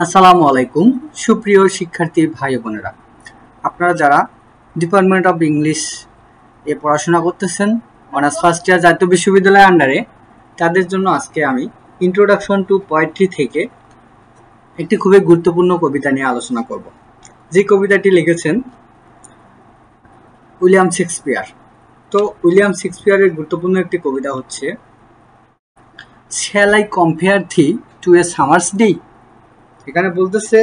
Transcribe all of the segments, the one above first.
আসসালামু আলাইকুম সুপ্রিয় শিক্ষার্থী ভাই বোনেরা, আপনারা যারা ডিপার্টমেন্ট অফ ইংলিশ এ পড়াশোনা করতেছেন অনার্স ফার্স্ট ইয়ার জাতীয় বিশ্ববিদ্যালয়ের আন্ডারে, তাদের জন্য আজকে আমি ইন্ট্রোডাকশন টু পোয়েট্রি থেকে একটি খুবই গুরুত্বপূর্ণ কবিতা নিয়ে আলোচনা করব। যে কবিতাটি লিখেছেন উইলিয়াম শেক্সপিয়ার। তো উইলিয়াম শেক্সপিয়ারের গুরুত্বপূর্ণ একটি কবিতা হচ্ছে shall I compare thee to a summer's day. এখানে বলতেছে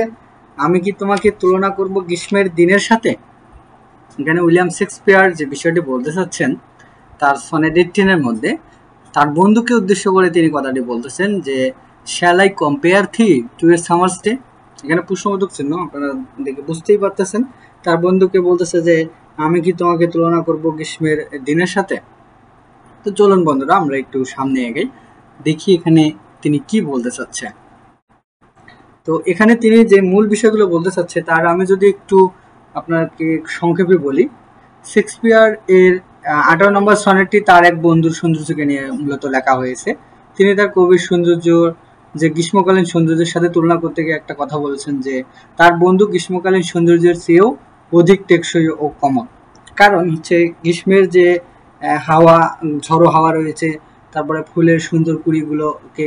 আমি কি তোমাকে তুলনা করব গ্রীষ্মের দিনের সাথে। এখানে উইলিয়াম শেক্সপিয়ার যে বিষয়টি বলতে চাচ্ছেন তার সনেট 18-এর মধ্যে তার বন্ধুকে উদ্দেশ্য করে তিনি কথাটি বলতেছেন যে shall I compare thee to a summer's day. এখানে প্রশ্নবোধক চিহ্ন আপনারা দেখে বুঝতেই পারতেছেন, তার বন্ধুকে বলতেছে যে আমি কি তোমাকে তুলনা করব গ্রীষ্মের দিনের সাথে। তো চলুন বন্ধুরা আমরা একটু সামনে এগোই, দেখি এখানে তিনি কি বলতে চাচ্ছে। তো এখানে তিনি যে মূল বিষয়গুলো বলতে চাচ্ছে তার আমি যদি একটু আপনাকে সংক্ষেপে বলি, শেক্সপিয়ার এর 18 নম্বর সনেটটি তার এক বন্ধুর সৌন্দর্যকে নিয়ে মূলত লেখা হয়েছে। তিনি তার কবির সৌন্দর্য যে গ্রীষ্মকালীন সৌন্দর্যের সাথে তুলনা করতে গিয়ে একটা কথা বলেছেন যে তার বন্ধু গ্রীষ্মকালীন সৌন্দর্যের চেয়েও অধিক টেকসই ও কমন। কারণ হচ্ছে গ্রীষ্মের যে হাওয়া, ঝড়ো হাওয়া রয়েছে, তারপরে ফুলের সুন্দর কুড়িগুলোকে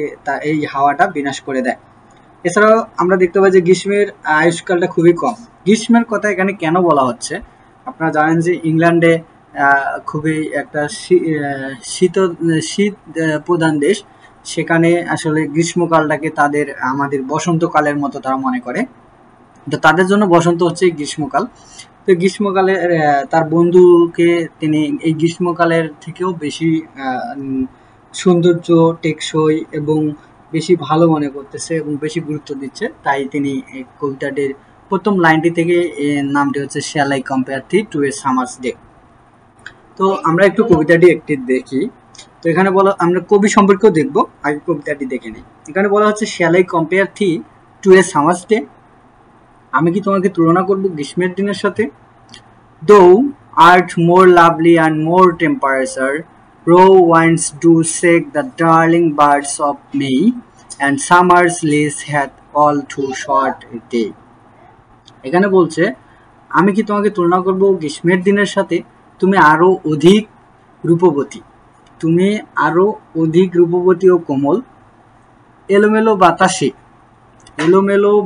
এই হাওয়াটা বিনাশ করে দেয়। এছাড়াও আমরা দেখতে পাই যে গ্রীষ্মের আয়ুষ্কালটা খুবই কম। গ্রীষ্মের কথা এখানে কেন বলা হচ্ছে, আপনারা জানেন যে ইংল্যান্ডে খুবই একটা শীত প্রধান দেশ, সেখানে আসলে গ্রীষ্মকালটাকে তাদের আমাদের বসন্তকালের মতো তারা মনে করে। তো তাদের জন্য বসন্ত হচ্ছে গ্রীষ্মকাল। তো গ্রীষ্মকালে তার বন্ধুকে তিনি এই গ্রীষ্মকালের থেকেও বেশি সৌন্দর্য, টেকসই এবং বেশি ভালো মনে করতেছে এবং বেশি গুরুত্ব দিচ্ছে। তাই তিনি এই কবিতাটির প্রথম লাইনটি থেকে নামটি হচ্ছে shall I compare thee to a summer's day. তো আমরা একটু কবিতাটি একটি দেখি। তো এখানে বলা, আমরা কবি সম্পর্কেও দেখবো, আগে কবিতাটি দেখে নিই। এখানে বলা হচ্ছে shall I compare thee to a summer's day, আমি কি তোমাকে তুলনা করবো গ্রীষ্মের দিনের সাথে। Thou art more lovely and more temperature, raw winds do shake the darling birds of May, and summer's lease hath all too short a day. এখানে বলছে আমি কি তোমাকে তুলনা করব গ্রীষ্মের দিনের সাথে, তুমি আরো অধিক রূপবতী, তুমি আরো অধিক রূপবতী ও কোমল। এলোমেলো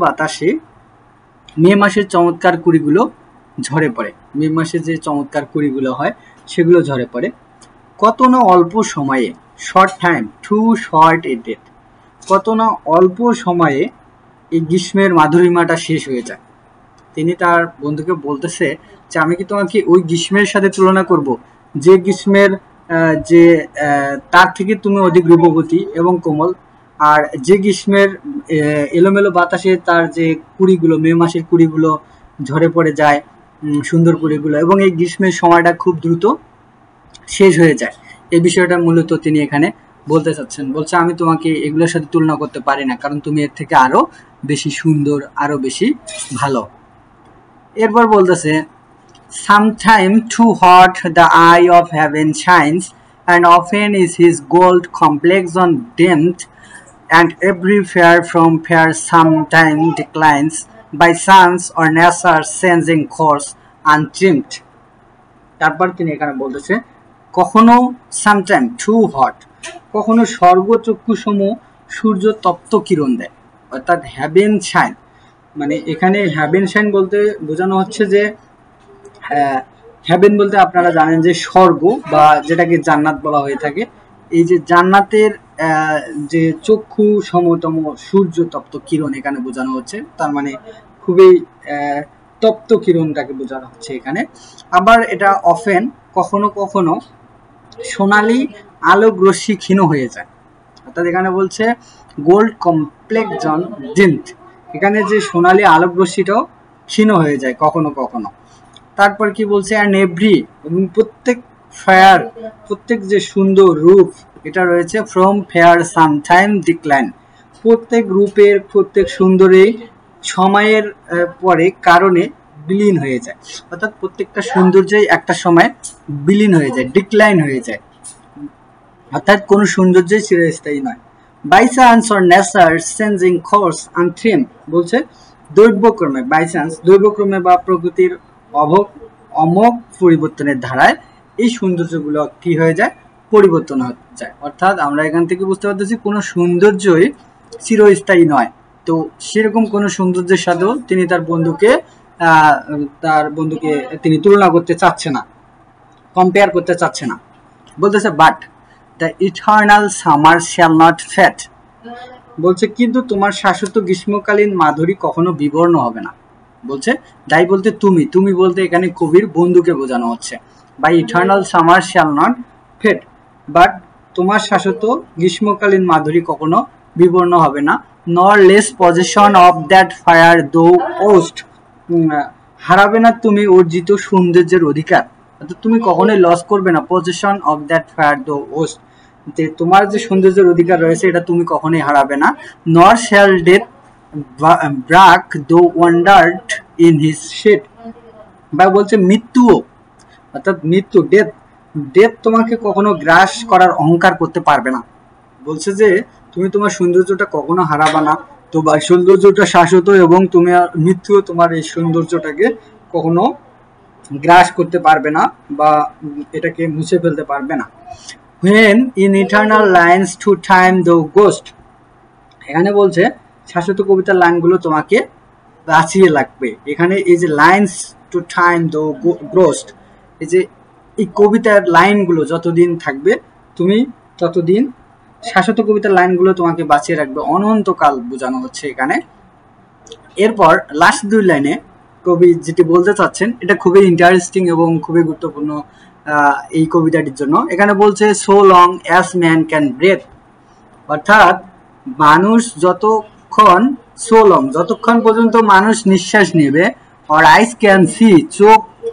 বাতাসে মে মাসের চমৎকার কুড়িগুলো ঝরে পড়ে। মে মাসে যে চমৎকার কুড়িগুলো হয় সেগুলো ঝরে পড়ে। কত না অল্প সময়ে, শর্ট টাইম, টু শর্ট এ ডেট, কত না অল্প সময়ে এই গ্রীষ্মের মাধুরিমাটা শেষ হয়ে যায়। তিনি তার বন্ধুকে বলতেছে যে আমি কি তোমাকে ওই গ্রীষ্মের সাথে তুলনা করব যে গ্রীষ্মের যে তার থেকে তুমি অধিক রূপবতী এবং কোমল, আর যে গ্রীষ্মের এলোমেলো বাতাসে তার যে কুড়িগুলো, মে মাসের কুড়িগুলো ঝরে পড়ে যায়, সুন্দর কুড়িগুলো, এবং এই গ্রীষ্মের সময়টা খুব দ্রুত শেষ হয়ে যায়। এই বিষয়টা মূলত তিনি এখানে বলতে চাচ্ছেন। বলছে আমি তোমাকে এগুলোর সাথে তুলনা করতে পারি না, কারণ তুমি এর থেকে আরো বেশি সুন্দর, আরো বেশি ভালো। এরপর বলতেছে sometime too hot the eye of heaven shines, and often is his gold complexion dimmed, and every fair from fair sometime declines by suns or nature's changing course untrimmed. তারপর তিনি এখানে বলতেছে কখনো সামটাইম টু হট, কখনো স্বর্গচক্ষুসম সূর্য তপ্ত কিরণ দেয়, অর্থাৎ haven shine. মানে এখানে হ্যাভেন শাইন বলতে বোঝানো হচ্ছে যে হ্যাভেন বলতে আপনারা জানেন যে স্বর্গ বা যেটাকে জান্নাত বলা হয়ে থাকে। এই যে জান্নাতের যে চক্ষু সমতম সূর্য তপ্ত কিরণ এখানে বোঝানো হচ্ছে, তার মানে খুবই তপ্ত কিরণটাকে বোঝানো হচ্ছে এখানে। আবার এটা অফেন, কখনো কখনো সোনালি আলোক রশ্মি ক্ষীণ হয়ে যায়, অর্থাৎ এখানে বলছে গোল্ড কমপ্লেক্সন ডিমড, এখানে যে সোনালি আলোক রশ্মিটাও ক্ষীণ হয়ে যায় কখনো কখনো। তারপর কি বলছে অ্যান্ড এভরি, এবং প্রত্যেক ফেয়ার, প্রত্যেক যে সুন্দর রূপ এটা রয়েছে ফ্রম ফেয়ার সামটাইম ডিক্লাইন, প্রত্যেক রূপের, প্রত্যেক সুন্দরী সময়ের পরে কারণে বিলীন হয়ে যায়, অর্থাৎ প্রত্যেকটা সৌন্দর্যই একটা সময় বিলীন হয়ে যায়, ডিক্লাইন হয়ে যায়, অর্থাৎ কোনো সৌন্দর্যই চিরস্থায়ী নয়। By chance or nature changing course and theme বলছে দৈবক্রমে, বাই চান্স দৈবক্রমে বা প্রকৃতির অমোঘ পরিবর্তনের ধারায় এই সৌন্দর্যগুলো কি হয়ে যায়, পরিবর্তন হয়ে যায়। অর্থাৎ আমরা এখান থেকে বুঝতে পারতেছি কোনো সৌন্দর্যই চিরস্থায়ী নয়। তো সেরকম কোনো সৌন্দর্যের সাথেও তিনি তার বন্ধুকে তিনি তুলনা করতে চাচ্ছে না, কম্পেয়ার করতে চাচ্ছে না। বলতেছে but the eternal summer shall not fade, বলছে কিন্তু তোমার শাশ্বত গ্রীষ্মকালীন মাধুরী কখনো বিবর্ণ হবে না। বলছে তাই বলতে তুমি বলতে এখানে কবির বন্ধুকে বোঝানো হচ্ছে। By eternal summer shall not fade, but তোমার শাশ্বত গ্রীষ্মকালীন মাধুরী কখনো বিবর্ণ হবে না। Nor lose possession of that fair thou ow'st, হারাবে না তুমি অর্জিত সৌন্দর্যের অধিকার। তুমি কখনোই লস করবে না position of that fair thou worst, যে তোমার যে সৌন্দর্যের অধিকার রয়েছে এটা তুমি কখনোই হারাবে না। নর শ্যাল ডেথ ব্রাক দো ওয়ান্ডার্ড ইন হিজ শেড, বা বলছে মৃত্যুও, অর্থাৎ মৃত্যু ডেথ তোমাকে কখনো গ্রাস করার অহংকার করতে পারবে না। বলছে যে তুমি তোমার সৌন্দর্যটা কখনো হারাবে না, তোমার সৌন্দর্যটা শাশ্বত এবং তুমি মৃত্যুও তোমার এই সৌন্দর্যটাকে কখনো গ্রাস করতে পারবে না বা এটাকে মুছে ফেলতে পারবে না। When in eternal lines to time the ghost, এখানে বলছে শাশ্বত কবিতার লাইনগুলো তোমাকে বাঁচিয়ে লাগবে। এখানে এই যে lines to time the ghost, এই যে এই কবিতার লাইনগুলো যতদিন থাকবে তুমি ততদিন, শাশ্বত কবিতার লাইনগুলো তোমাকে বাঁচিয়ে রাখবে, অনন্তকাল বোঝানো হচ্ছে এখানে। এরপর লাস্ট দুই লাইনে কবি যেটি বলতে চাচ্ছেন এটা খুবই ইন্টারেস্টিং এবং খুবই গুরুত্বপূর্ণ এই কবিতাটির জন্য। এখানে বলছে so long as man can breadth, অর্থাৎ মানুষ যতক্ষণ পর্যন্ত মানুষ নিঃশ্বাস নেবে, আর আইস ক্যান সি,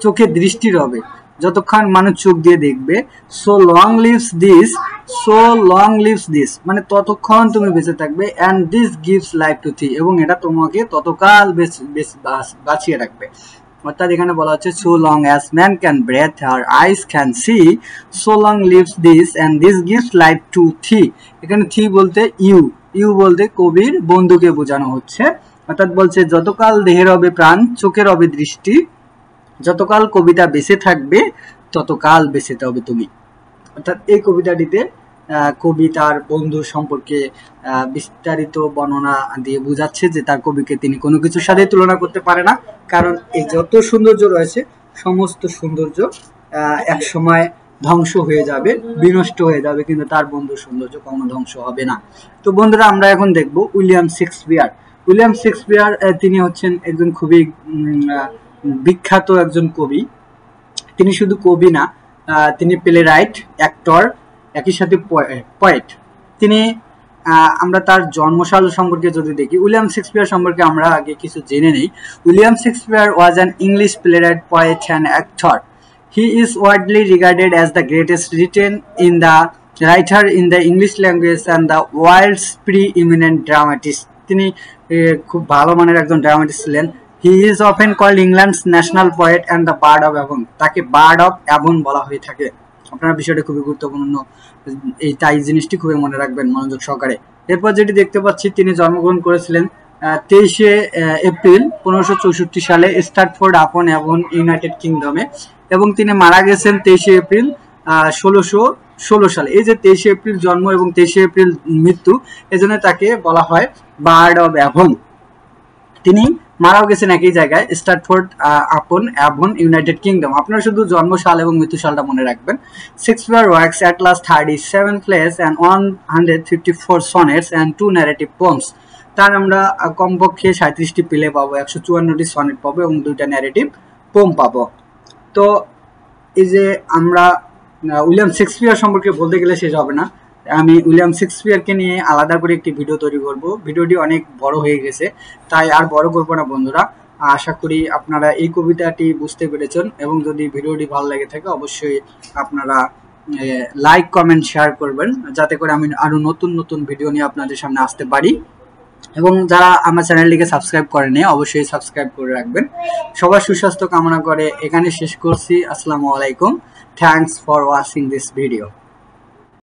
চোখে দৃষ্টি রবে, যতক্ষণ মানুষ চোখ দিয়ে দেখবে, সো লং লিভস দিস মানে ততক্ষণ তুমি বেঁচে থাকবে, and this gives life to thee, এবং এটা তোমাকে ততকাল বাঁচিয়ে রাখবে। অর্থাৎ এখানে বলা হচ্ছে so long as man can breathe or eyes can see, so long lives this and this gives life to thee. এখানে থি বলতে ইউ বলতে কবির বন্ধুকে বোঝানো হচ্ছে। অর্থাৎ বলছে যতকাল দেহের হবে প্রাণ, চোখের হবে দৃষ্টি, যতকাল কবিতা বেঁচে থাকবে ততকাল বেঁচে হবে তুমি। অর্থাৎ এই কবিতাটিতে কবি তার বন্ধু সম্পর্কে বিস্তারিত বর্ণনা দিয়ে বোঝাচ্ছে যে তার কবিকে তিনি কোনো কিছুর সাথে তুলনা করতে পারে না, কারণ এই যত সৌন্দর্য রয়েছে সমস্ত সৌন্দর্য এক সময় ধ্বংস হয়ে যাবে, বিনষ্ট হয়ে যাবে, কিন্তু তার বন্ধুর সৌন্দর্য কখনো ধ্বংস হবে না। তো বন্ধুরা আমরা এখন দেখব উইলিয়াম শেক্সপিয়ার। তিনি হচ্ছেন একজন খুবই বিখ্যাত একজন কবি। তিনি শুধু কবি না, তিনি প্লেরাইট, অ্যাক্টর, একই সাথে পোয়েট। তিনি আমরা তার জন্মসাল সম্পর্কে যদি দেখি, উইলিয়াম শেক্সপিয়ার সম্পর্কে আমরা আগে কিছু জেনে নেই। William Shakespeare was an English playwright, poet and actor. He is widely regarded as the greatest written in the writer in the English language and the world's preeminent dramatist. তিনি খুব ভালো মানের একজন ড্রামাটিস্ট ছিলেন। He is often called England's national poet and the bard of Avon, তাকে bard of Avon বলা হয়ে থাকে। আপনারা বিষয়টা খুবই গুরুত্বপূর্ণ, তাই জিনিসটি খুবই মনে রাখবেন মনোযোগ সহকারে। এরপর যেটি দেখতে পাচ্ছি, তিনি জন্মগ্রহণ করেছিলেন 23শে এপ্রিল 1564 সালে স্ট্র্যাটফোর্ড আপন অ্যাভন, ইউনাইটেড কিংডমে, এবং তিনি মারা গেছেন 23শে এপ্রিল 1616 সালে। এই যে 23শে এপ্রিল জন্ম এবং 23শে এপ্রিল মৃত্যু, এজন্য তাকে বলা হয় বার্ড অফ অ্যাভন। তিনি মারাও গেছেন একই জায়গায়, স্ট্র্যাটফোর্ড আপন অ্যাভন, ইউনাইটেড কিংডম। আপনারা শুধু জন্মসাল এবং মৃত্যুসালটা মনে রাখবেন। Shakespeare works at last 37 place and 154 sonnets and 2 narrative poems. তার আমরা কমপক্ষে 37টি প্লে পাবো, 154টি সনেট পাবো এবং 2টা ন্যারেটিভ পোয়েম পাবো। তো এই যে আমরা উইলিয়াম শেক্সপিয়ার সম্পর্কে বলতে গেলে শেষ হবে না। আমি উইলিয়াম শেক্সপিয়ারকে নিয়ে আলাদা করে একটি ভিডিও তৈরি করব। ভিডিওটি অনেক বড় হয়ে গেছে, তাই আর বড় করবো না বন্ধুরা। আশা করি আপনারা এই কবিতাটি বুঝতে পেরেছেন, এবং যদি ভিডিওটি ভালো লেগে থাকে অবশ্যই আপনারা লাইক, কমেন্ট, শেয়ার করবেন, যাতে করে আমি আরও নতুন নতুন ভিডিও নিয়ে আপনাদের সামনে আসতে পারি। এবং যারা আমার চ্যানেলটিকে সাবস্ক্রাইব করেনি অবশ্যই সাবস্ক্রাইব করে রাখবেন। সবার সুস্বাস্থ্য কামনা করে এখানে শেষ করছি। আসসালামু আলাইকুম। Thanks for watching this video.